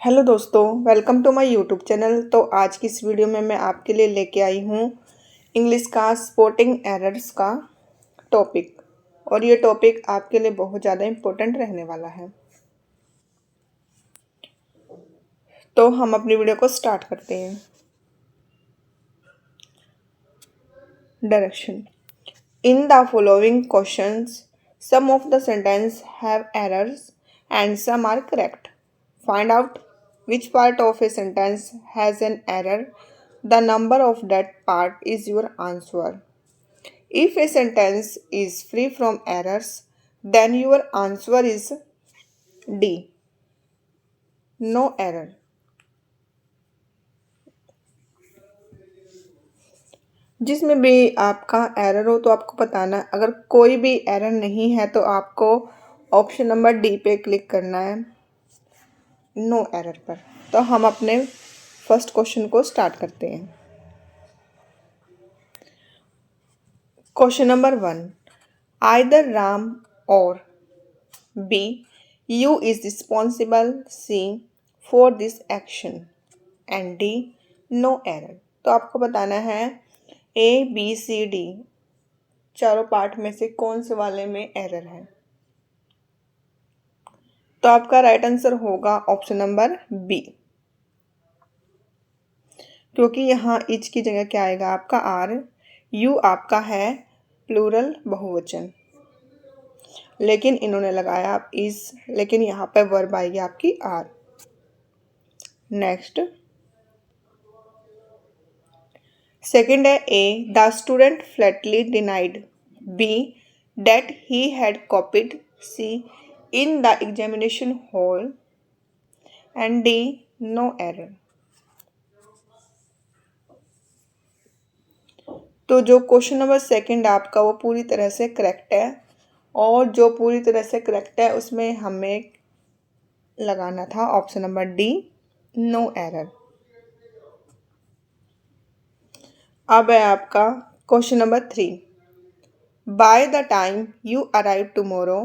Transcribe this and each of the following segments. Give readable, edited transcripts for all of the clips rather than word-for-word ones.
Hello दोस्तों, welcome to my YouTube channel. तो आज की इस वीडियो में मैं आपके लिए लेके आई हूँ इंग्लिश का स्पोर्टिंग एरर्स का टॉपिक। और ये टॉपिक आपके लिए बहुत ज़्यादा इम्पोर्टेंट रहने वाला है। तो हम अपनी वीडियो को स्टार्ट करते हैं। Direction. In the following questions some of the sentences have errors and some are correct. Find out which part of a sentence has an error. The number of that part is your answer. If a sentence is free from errors, then your answer is D. No error. जिसमें भी आपका error हो तो आपको बताना है। अगर कोई भी एरर नहीं है तो आपको ऑप्शन नंबर डी पे क्लिक करना है, नो एरर पर। तो हम अपने फर्स्ट क्वेश्चन को स्टार्ट करते हैं। क्वेश्चन नंबर 1, आइदर राम और B you is responsible C for this action and D no error. तो आपको बताना है ए बी सी डी चारों पार्ट में से कौन से वाले में एरर है। तो आपका राइट आंसर होगा ऑप्शन नंबर बी, क्योंकि यहाँ इच की जगह क्या आएगा आपका आर। यू आपका है प्लूरल बहुवचन, लेकिन इन्होंने लगाया आप इज, लेकिन यहाँ पे वर्ब आएगी आपकी आर। नेक्स्ट सेकंड है A the student flatly denied B that he had copied C in the examination hall and D no error. तो जो क्वेश्चन नंबर सेकंड आपका वो पूरी तरह से करेक्ट है, और जो पूरी तरह से करेक्ट है उसमें हमें लगाना था option number D, no error. अब है आपका question number 3, by the time you arrive tomorrow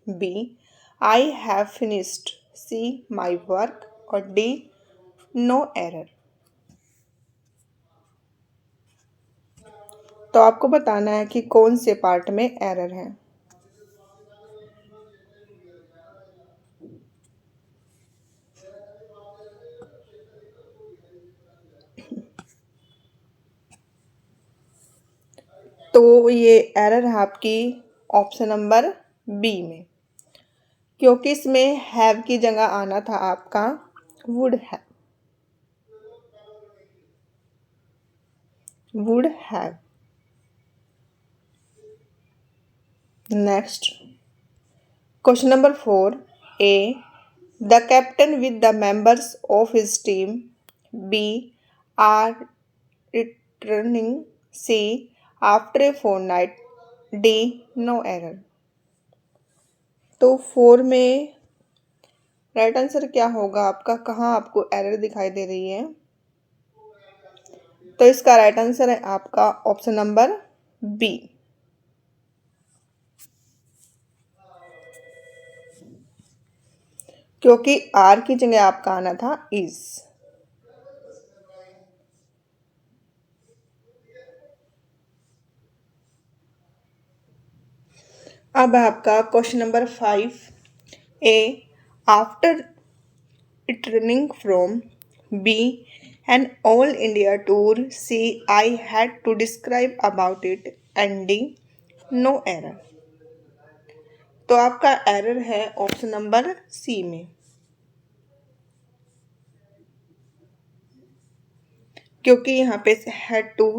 B I have finished C my work और डी नो एरर। तो आपको बताना है कि कौन से पार्ट में एरर है। तो ये एरर है आपकी ऑप्शन नंबर बी में, क्योंकि इसमें हैव की जगह आना था आपका would have. Would have. Next question number 4, A the captain with the members of his team B are returning C after a fortnight D no error. तो 4 में राइट आंसर क्या होगा आपका, कहाँ आपको एरर दिखाई दे रही है। तो इसका राइट आंसर है आपका ऑप्शन नंबर बी, क्योंकि आर की जगह आपका आना था इज। अब आपका question number 5, A after returning from B an all India tour C I had to describe about it and D no error. तो आपका एरर है ऑप्शन नंबर सी में, क्योंकि यहाँ पे हैड टू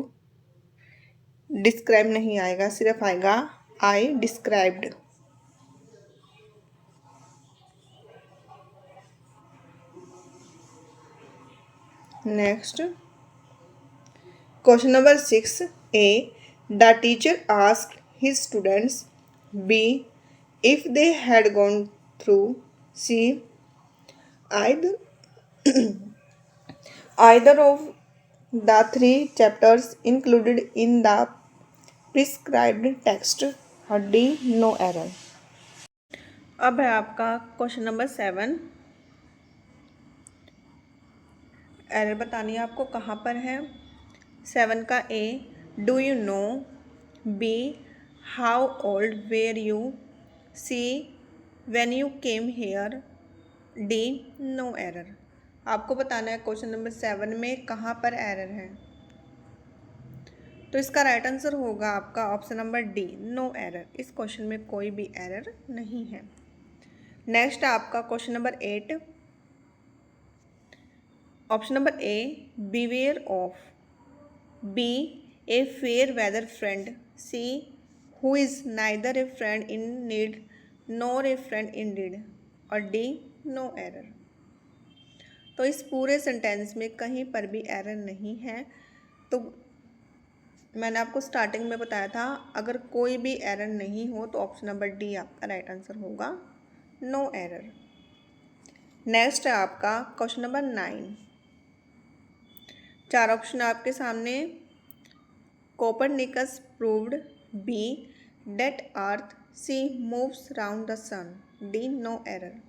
डिस्क्राइब नहीं आएगा, सिर्फ आएगा I described. Next question number 6, A the teacher asked his students B if they had gone through C either either of the three chapters included in the prescribed text or D no error। अब है आपका question number 7, error बतानी है आपको कहाँ पर है। 7 का A, do you know. B, how old were you. C, when you came here. D, no error. आपको बताना है क्वेश्चन नंबर 7 में कहाँ पर एरर है। तो इसका राइट आंसर होगा आपका option number D, no error. इस क्वेश्चन में कोई भी एरर नहीं है। नेक्स्ट आपका question number 8, option number A, beware of. B, a fair weather friend. C, who is neither a friend in need nor a friend in deed. और D, no error. तो इस पूरे सेंटेंस में कहीं पर भी एरर नहीं है। तो मैंने आपको स्टार्टिंग में बताया था, अगर कोई भी एरर नहीं हो तो ऑप्शन नंबर डी आपका राइट आंसर होगा, नो एरर। नेक्स्ट है आपका क्वेश्चन नंबर 9। 4 ऑप्शन आपके सामने। Copernicus proved. B, that earth. C, moves round the sun. D, no error.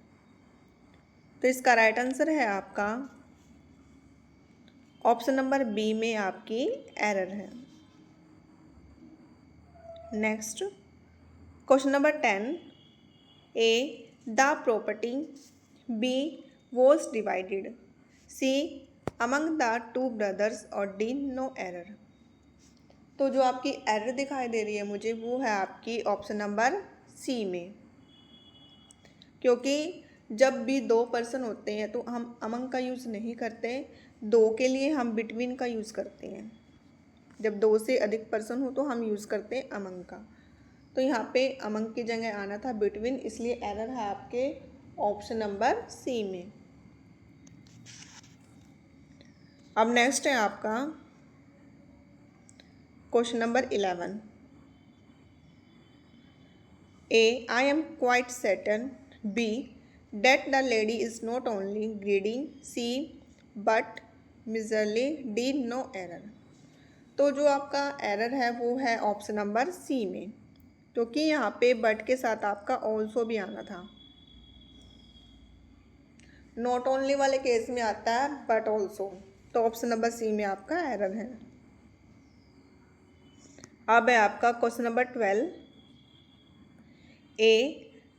तो इसका राइट आंसर है आपका ऑप्शन नंबर बी में आपकी एरर है। Next question number 10, A, the property B was divided. C, among the two brothers. और D, no error. तो जो आपकी एरर दिखाई दे रही है मुझे वो है आपकी ऑप्शन नंबर सी में, क्योंकि जब भी 2 पर्सन होते हैं तो हम अमंग का यूज़ नहीं करते, 2 के लिए हम बिटवीन का यूज़ करते हैं। जब 2 से अधिक पर्सन हो तो हम यूज़ करते हैं अमंग का। तो यहाँ पे अमंग की जगह आना था बिटवीन, इसलिए एरर है आपके ऑप्शन नंबर सी में। अब नेक्स्ट है आपका question number 11। A, I am quite certain. B, that the lady is not only greedy. C, but miserly. D, no error। तो जो आपका एरर है वो है ऑप्शन नंबर सी में, क्योंकि यहाँ पे बट के साथ आपका ऑल्सो भी आना था। नॉट ओनली वाले केस में आता है बट ऑल्सो, तो ऑप्शन नंबर सी में आपका एरर है। अब है आपका question number 12। A,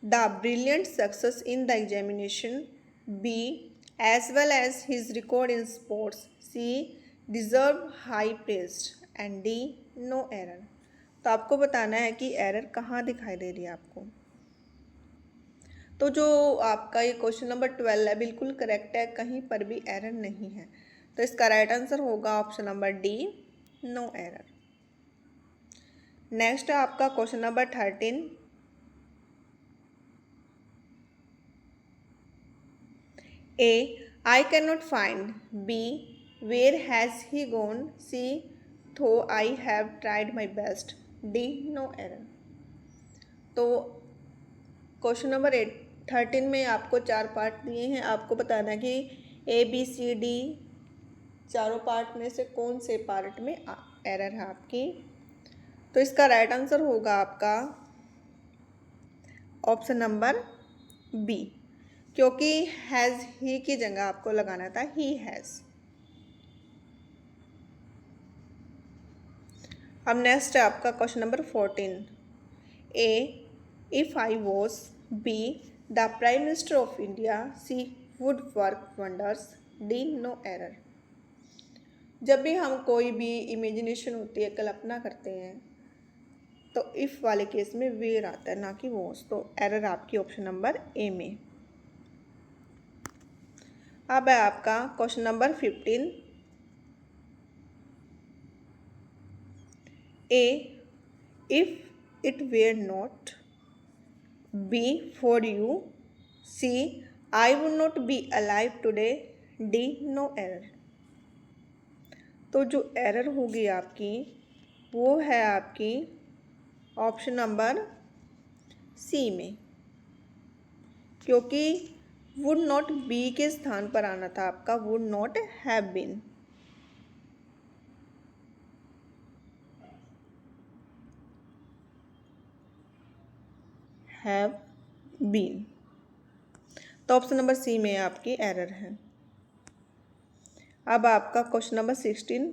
the brilliant success in the examination. B, as well as his record in sports. C, deserve high praise. And D, no error। तो आपको बताना है कि एरर कहाँ दिखाई दे रही है आपको। तो जो आपका ये क्वेश्चन नंबर 12 है बिल्कुल करेक्ट है, कहीं पर भी एरर नहीं है। तो इसका राइट आंसर होगा option number D, no error. Next है आपका question number 13। A, I cannot find. B, where has he gone? C, though I have tried my best. D, no error। तो क्वेश्चन नंबर 13 में आपको 4 part दिए हैं, आपको बताना है कि A, B, C, D चारों पार्ट में से कौन से पार्ट में एरर है आपकी। तो इसका राइट आंसर होगा आपका ऑप्शन नंबर बी, क्योंकि हैज़ ही की जगह आपको लगाना था ही हैज़। अब नेक्स्ट है आपका question number 14। A, if I was. B, the prime minister of India. C, would work wonders. D, no error. जब भी हम कोई भी इमेजिनेशन होती है, कल्पना करते हैं, तो इफ़ वाले केस में वेयर आता है ना कि वॉज, तो एरर आपकी ऑप्शन नंबर ए में। अब है आपका question number 15। A, if it were not. B, for you. C, I would not be alive today. D, no error. तो जो एरर होगी आपकी वो है आपकी ऑप्शन नंबर सी में, क्योंकि वुड नॉट बी के स्थान पर आना था आपका would not have been. Have been, तो ऑप्शन नंबर सी में आपकी एरर है। अब आपका question number 16।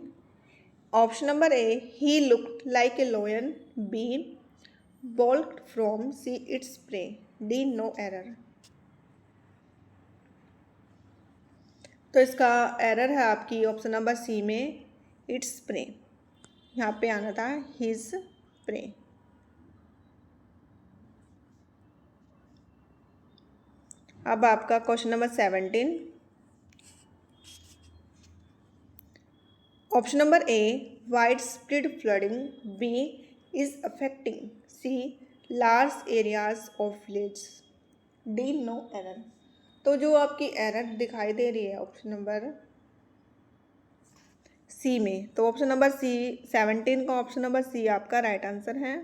Option number A, he looked like a lion. B, bolt from C its prey. D, no error. तो इसका एरर है आपकी ऑप्शन नंबर सी में, इट्स प्रे। यहाँ पे आना था हिज प्रे। अब आपका question number 17। Option number A, wide spread flooding. B, is affecting. C, large areas of village. D, no error. तो जो आपकी एरर दिखाई दे रही है ऑप्शन नंबर सी में, तो ऑप्शन नंबर सी 17 का ऑप्शन नंबर सी आपका राइट आंसर है,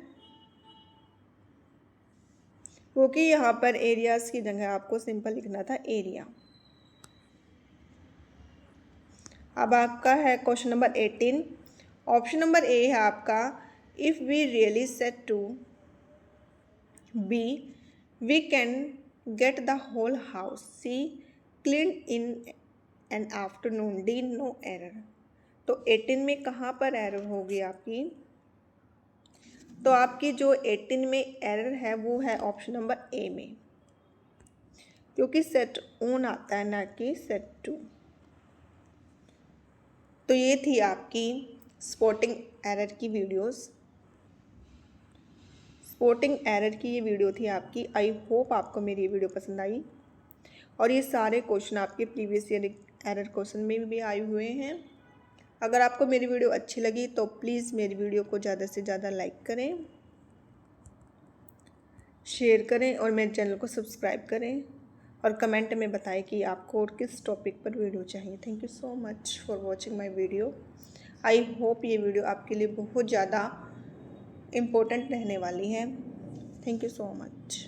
क्योंकि यहाँ पर एरियाज की जगह आपको सिंपल लिखना था एरिया। अब आपका है question number 18। Option number A है आपका, if we really set to. B, we can get the whole house. C, clean in an afternoon. D, no error. तो 18 में कहाँ पर एरर होगी आपकी? तो आपकी जो 18 में एरर है वो है ऑप्शन नंबर ए में, क्योंकि सेट ओन आता है ना कि सेट टू। तो ये थी आपकी स्पॉटिंग एरर की वीडियोस। स्पॉटिंग एरर की ये वीडियो थी आपकी। आई होप आपको मेरी ये वीडियो पसंद आई, और ये सारे क्वेश्चन आपके प्रीवियस ईयर एरर क्वेश्चन में भी आए हुए हैं। अगर आपको मेरी वीडियो अच्छी लगी तो प्लीज़ मेरी वीडियो को ज़्यादा से ज़्यादा लाइक करें, शेयर करें और मेरे चैनल को सब्सक्राइब करें, और कमेंट में बताएं कि आपको और किस टॉपिक पर वीडियो चाहिए। Thank you so much for watching my video. I hope ये वीडियो आपके लिए बहुत ज़्यादा इम्पोर्टेंट रहने वाली है। Thank you so much.